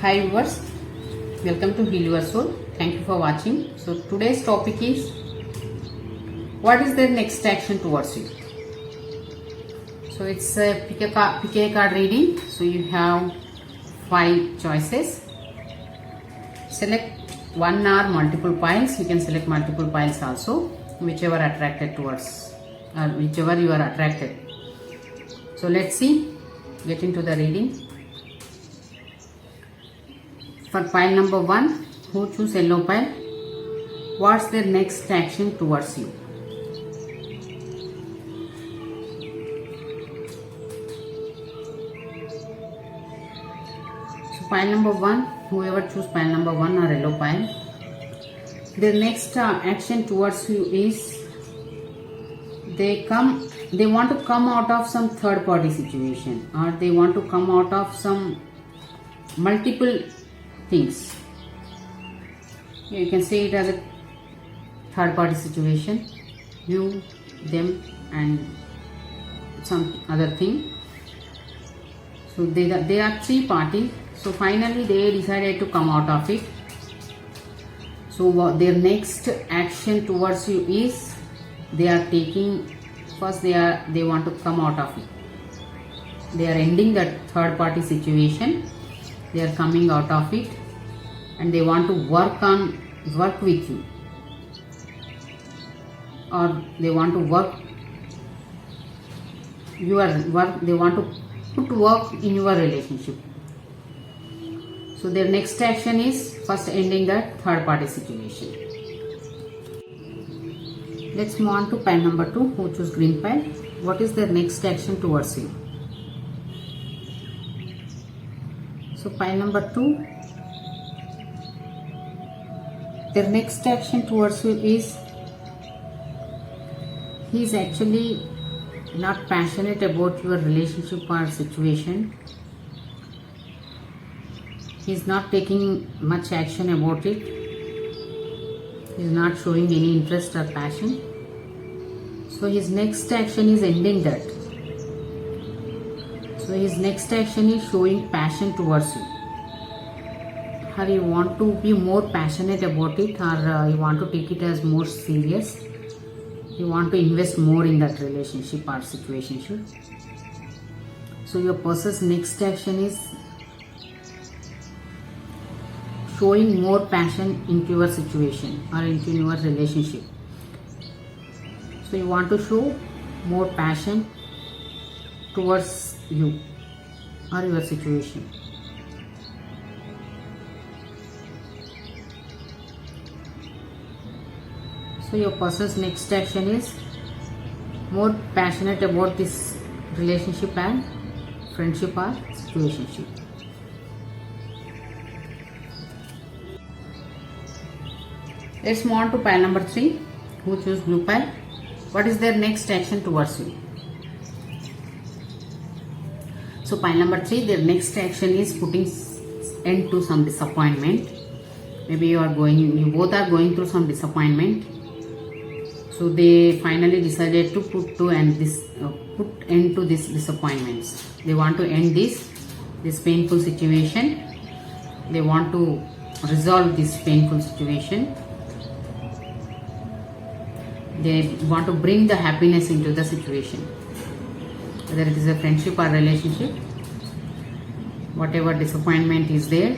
Hi viewers, welcome to Heal Your Soul. Thank you for watching. So today's topic is, what is their next action towards you? So it's a pick a card reading. So you have 5 choices. Select one or multiple piles. You can select multiple piles also, whichever attracted towards or whichever you are attracted. So let's see. Get into the reading. For pile number 1, who choose yellow pile? What's their next action towards you? So pile number 1, whoever choose pile number 1 or yellow pile, their next action towards you is they want to come out of some third party situation, or they want to come out of some multiple things. You can say it as a third party situation, you, them and some other thing. So they are 3 parties. So finally they decided to come out of it. So their next action towards you is they are taking, first they want to come out of it. They are ending that third party situation. They are coming out of it and they want to work with you, or they want to they want to put work in your relationship. So their next action is first ending that third party situation. Let's move on to pile number 2, who choose green pile. What is their next action towards you? So pile number 2, their next action towards you is he is actually not passionate about your relationship or situation. He is not taking much action about it. He is not showing any interest or passion. So his next action is ending that. So his next action is showing passion towards you. Or you want to be more passionate about it, or you want to take it as more serious. You want to invest more in that relationship or situation. So your person's next action is showing more passion into your situation or into your relationship. So you want to show more passion towards you or your situation. So your person's next action is more passionate about this relationship and friendship or situationship. Let's move on to pile number 3, who choose blue pile. What is their next action towards you? So pile number 3, their next action is putting end to some disappointment. Maybe you both are going through some disappointment. So they finally decided to put end to this disappointments. They want to end this painful situation. They want to resolve this painful situation. They want to bring the happiness into the situation. Whether it is a friendship or relationship, whatever disappointment is there,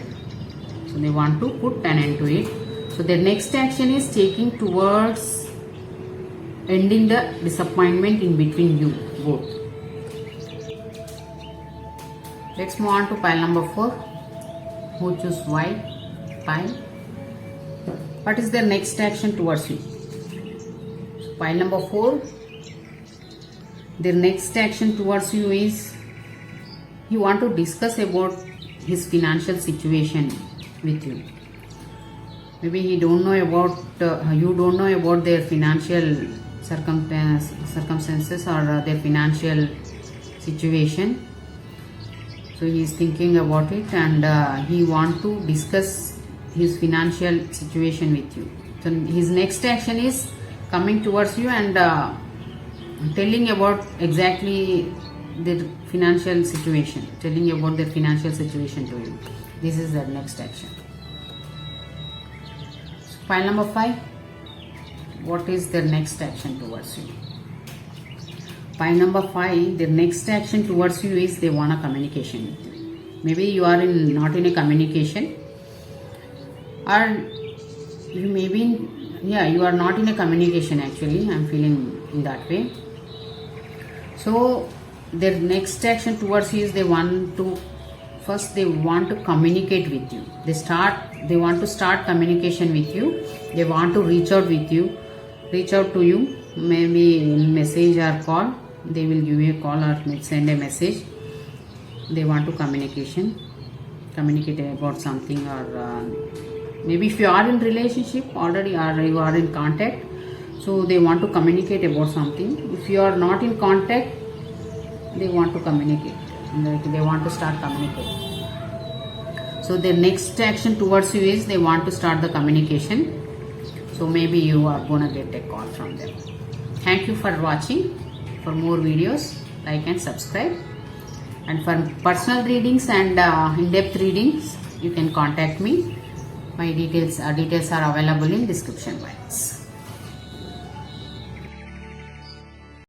so they want to put an end to it. So their next action is taking towards ending the disappointment in between you both. Let's move on to pile number 4, who choose white pile. What is their next action towards you? So pile number 4, their next action towards you is you want to discuss about his financial situation with you. Maybe you don't know about their financial circumstances or their financial situation. So he is thinking about it and he want to discuss his financial situation with you. So his next action is coming towards you and telling about exactly their financial situation, telling you about their financial situation to you. This is their next action. Pile number 5. What is their next action towards you? Pile number 5, their next action towards you is they want a communication with you. Maybe you are not in a communication, or you may be you are not in a communication actually. I'm feeling in that way. So their next action towards you is they want to communicate with you. They want to start communication with you. They want to reach out to you, maybe in message or call. They will give you a call or send a message. They want to communicate about something, or maybe if you are in relationship already, or you are in contact, so they want to communicate about something. If you are not in contact, they want to communicate. They want to start communicating. So their next action towards you is they want to start the communication. So maybe you are gonna get a call from them. Thank you for watching. For more videos, like and subscribe. And for personal readings and in-depth readings, you can contact me. My details are available in description box.